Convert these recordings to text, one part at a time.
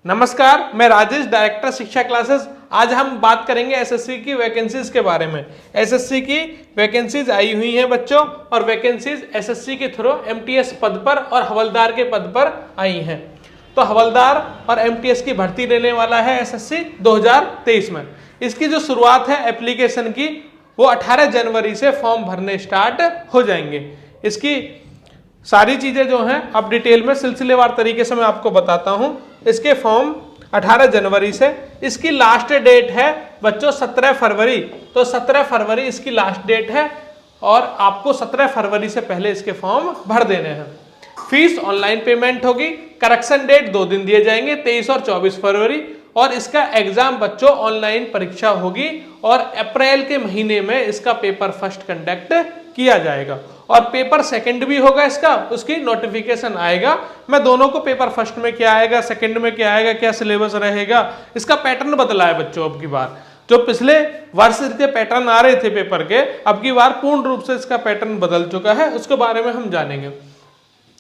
नमस्कार, मैं राजेश, डायरेक्टर शिक्षा क्लासेस। आज हम बात करेंगे एसएससी की वैकेंसीज के बारे में। एसएससी की वैकेंसीज आई हुई हैं बच्चों, और वैकेंसीज एसएससी के थ्रू एमटीएस पद पर और हवलदार के पद पर आई हैं। तो हवलदार और एमटीएस की भर्ती लेने वाला है एसएससी 2023 में। इसकी जो शुरुआत है एप्लीकेशन की, वो 18 जनवरी से फॉर्म भरने स्टार्ट हो जाएंगे। इसकी सारी चीजें जो हैं अब डिटेल में सिलसिलेवार तरीके से मैं आपको बताता हूं। इसके फॉर्म 18 जनवरी से, इसकी लास्ट डेट है बच्चों 17 फरवरी। तो 17 फरवरी इसकी लास्ट डेट है और आपको 17 फरवरी से पहले इसके फॉर्म भर देने हैं। फीस ऑनलाइन पेमेंट होगी। करेक्शन डेट 2 दिन दिए जाएंगे, 23 और 24 फरवरी। और इसका एग्जाम बच्चों ऑनलाइन परीक्षा होगी और अप्रैल के महीने में इसका पेपर फर्स्ट कंडक्ट किया जाएगा और पेपर सेकंड भी होगा इसका, उसकी नोटिफिकेशन आएगा। मैं दोनों को, पेपर फर्स्ट में क्या आएगा, सेकंड में क्या आएगा, क्या सिलेबस रहेगा, इसका पैटर्न बदला है बच्चों अब की बार। जो पिछले वर्ष के पैटर्न आ रहे थे पेपर के, अब की बार पूर्ण रूप से इसका पैटर्न बदल चुका है, उसके बारे में हम जानेंगे।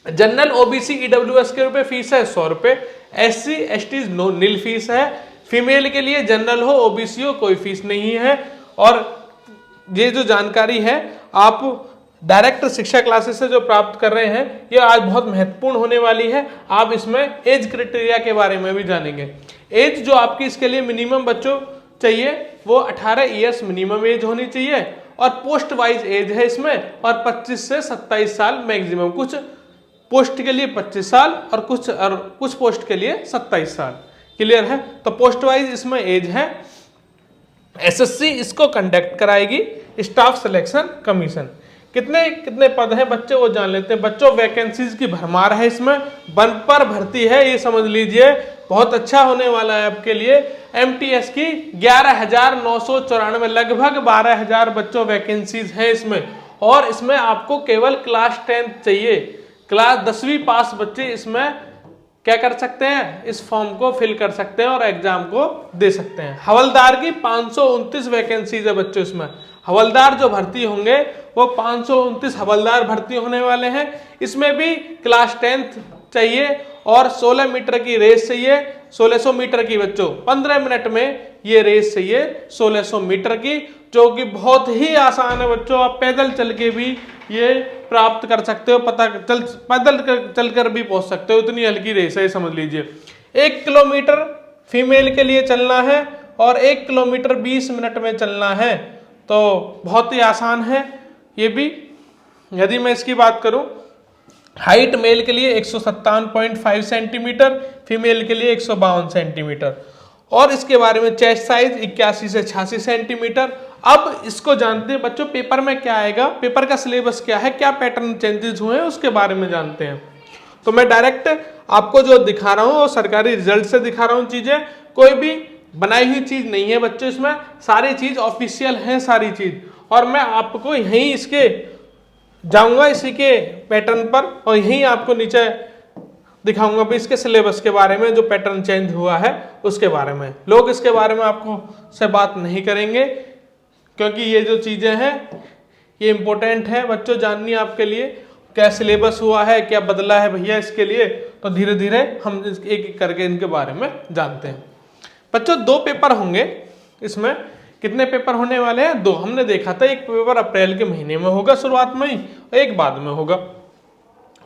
जनरल ओबीसी ईडब्ल्यूएस के रुपए फीस है 100 रुपए। एससी एसटी नील फीस है। फीमेल के लिए जनरल हो ओबीसी हो कोई फीस नहीं है। और ये जो जानकारी है आप डायरेक्ट शिक्षा क्लासेस से जो प्राप्त कर रहे हैं, ये आज बहुत महत्वपूर्ण होने वाली है। आप इसमें एज क्राइटेरिया के बारे में भी जानेंगे। एज जो आपकी इसके लिए मिनिमम बच्चों चाहिए वो 18 ईयर्स मिनिमम एज होनी चाहिए और पोस्ट वाइज एज है इसमें, और 25 से 27 साल मैक्सिमम। कुछ पोस्ट के लिए 25 साल और कुछ पोस्ट के लिए 27 साल। क्लियर है? तो पोस्ट वाइज इसमें एज है। एसएससी इसको कंडक्ट कराएगी, स्टाफ सिलेक्शन कमीशन। कितने कितने पद हैं बच्चे वो जान लेते हैं। बच्चों वैकेंसीज की भरमार है इसमें, बंपर भर्ती है, ये समझ लीजिए बहुत अच्छा होने वाला है आपके लिए। एमटीएस की 11,994, लगभग 12,000 बच्चों वैकेंसीज है इसमें। और इसमें आपको केवल क्लास 10 चाहिए, क्लास 10वीं पास बच्चे इसमें क्या कर सकते हैं, इस फॉर्म को फिल कर सकते हैं और एग्जाम को दे सकते हैं। हवलदार की 529 वैकेंसीज है बच्चों इसमें। हवलदार जो भर्ती होंगे वो 529 हवलदार भर्ती होने वाले हैं। इसमें भी क्लास 10 चाहिए और 16 मीटर की रेस चाहिए। 1600 मीटर की बच्चों 15 मिनट में ये रेस चाहिए 1600 मीटर की, जो कि बहुत ही आसान है बच्चों। आप पैदल चल के भी ये प्राप्त कर सकते हो, पैदल चलकर भी पहुंच सकते हो, इतनी हल्की रेस है समझ लीजिए। 1 किलोमीटर फीमेल के लिए चलना है और 1 किलोमीटर 20 मिनट में चलना है। तो बहुत ही आसान है ये भी। यदि मैं इसकी बात करूं, हाइट मेल के लिए 157.5 सेंटीमीटर, फीमेल के लिए 152 सेंटीमीटर। और इसके बारे में चेस्ट साइज 81 से 86 सेंटीमीटर। अब इसको जानते हैं बच्चों, पेपर में क्या आएगा, पेपर का सिलेबस क्या है, क्या पैटर्न चेंजेस हुए हैं, उसके बारे में जानते हैं। तो मैं डायरेक्ट आपको जो दिखा रहा हूँ वो सरकारी रिजल्ट से दिखा रहा हूँ चीजें, कोई भी बनाई हुई चीज नहीं है बच्चों। इसमें सारी चीज ऑफिशियल है सारी चीज, और मैं आपको यहीं इसके जाऊंगा इसी के पैटर्न पर और यहीं आपको नीचे दिखाऊंगा भी इसके सिलेबस के बारे में, जो पैटर्न चेंज हुआ है उसके बारे में। लोग इसके बारे में आपको से बात नहीं करेंगे क्योंकि ये जो चीजें हैं ये इंपॉर्टेंट है बच्चों जाननी आपके लिए। क्या सिलेबस हुआ है, क्या बदला है भैया इसके लिए, तो धीरे धीरे हम एक एक करके इनके बारे में जानते हैं। बच्चों 2 पेपर होंगे इसमें। कितने पेपर होने वाले हैं? 2। हमने देखा था एक पेपर अप्रैल के महीने में होगा शुरुआत में ही, एक बाद में होगा।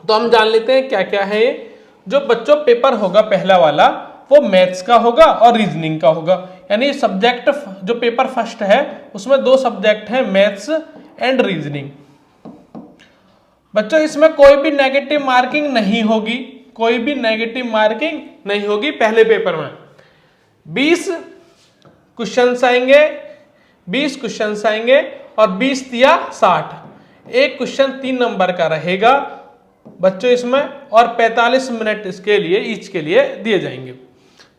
तो हम जान लेते हैं क्या क्या है ये। जो बच्चों पेपर होगा पहला वाला वो मैथ्स का होगा और रीजनिंग का होगा। यानी सब्जेक्ट जो पेपर फर्स्ट है उसमें 2 सब्जेक्ट हैं, मैथ्स एंड रीजनिंग। बच्चों इसमें कोई भी नेगेटिव मार्किंग नहीं होगी, कोई भी नेगेटिव मार्किंग नहीं होगी पहले पेपर में। 20 क्वेश्चंस आएंगे, 20 क्वेश्चंस आएंगे और 20 या 60। एक क्वेश्चन 3 नंबर का रहेगा बच्चों इसमें, और 45 मिनट इसके लिए ईच के लिए दिए जाएंगे।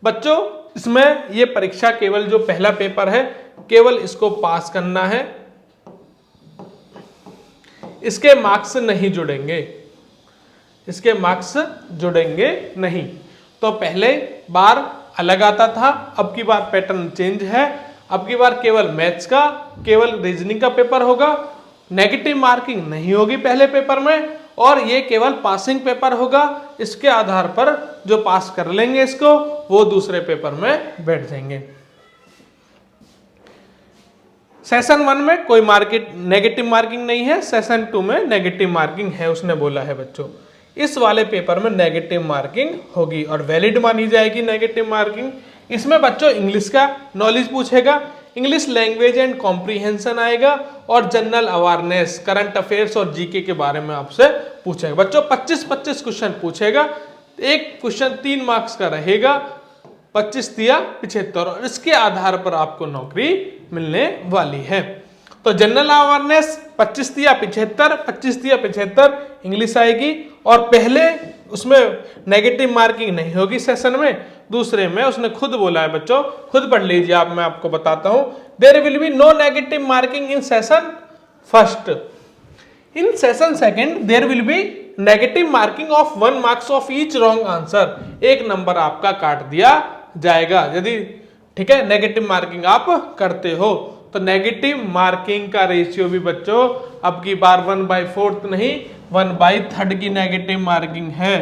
बच्चों इसमें ये परीक्षा केवल जो पहला पेपर है केवल इसको पास करना है, इसके मार्क्स नहीं जुड़ेंगे, इसके मार्क्स जुड़ेंगे नहीं। तो पहले बार अलग आता था, अब की बार पैटर्न चेंज है। अब की बार केवल मैथ्स का, केवल रीजनिंग का पेपर होगा, नेगेटिव मार्किंग नहीं होगी पहले पेपर में, और ये केवल पासिंग पेपर होगा। इसके आधार पर जो पास कर लेंगे इसको वो दूसरे पेपर में बैठ जाएंगे। सेशन 1 में कोई नेगेटिव मार्किंग नहीं है, सेशन 2 में नेगेटिव मार्किंग है, उसने बोला है बच्चों। इस वाले पेपर में नेगेटिव मार्किंग होगी और वैलिड मानी जाएगी नेगेटिव मार्किंग। इसमें बच्चों इंग्लिश का नॉलेज पूछेगा, इंग्लिश लैंग्वेज एंड कॉम्प्रीहेंशन आएगा और जनरल अवेयरनेस, करंट अफेयर्स और जीके के बारे में आपसे पूछेगा। बच्चों 25-25 क्वेश्चन पूछेगा, एक क्वेश्चन 3 मार्क्स का रहेगा, 25 दिया 75 और इसके आधार पर आपको नौकरी मिलने वाली है। तो जनरल अवेयरनेस 25 दिया 75, 25 दिया 75 इंग्लिश आएगी और पहले उसमें नेगेटिव मार्किंग नहीं होगी सेशन में, दूसरे में उसने खुद बोला है बच्चों, खुद पढ़ लीजिए आप, मैं आपको बताता हूं। There will be no negative marking in session first, in session second there will be negative marking of 1 marks of each wrong answer, 1 number आपका काट दिया जाएगा यदि, ठीक है, नेगेटिव मार्किंग आप करते हो। तो नेगेटिव मार्किंग का रेशियो भी बच्चों अब की बार 1/4 नहीं 1/3 की नेगेटिव मार्किंग है।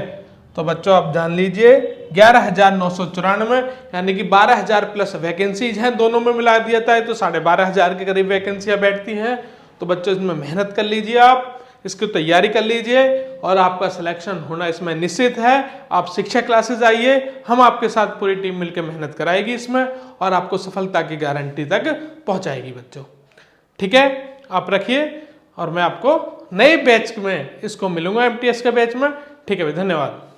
तो बच्चों आप जान लीजिए 11,994 यानी कि 12,000 प्लस वैकेंसीज हैं, दोनों में मिला दिया था तो 12,500 के करीब वैकेंसियां बैठती हैं। तो बच्चों इसमें मेहनत कर लीजिए, आप इसकी तैयारी कर लीजिए और आपका सिलेक्शन होना इसमें निश्चित है। आप शिक्षा क्लासेस आइए, हम आपके साथ पूरी टीम मिलकर मेहनत कराएगी इसमें और आपको सफलता की गारंटी तक पहुंचाएगी बच्चों। ठीक है, आप रखिए और मैं आपको नए बैच में इसको मिलूंगा एमटीएस के बैच में। ठीक है भाई, धन्यवाद।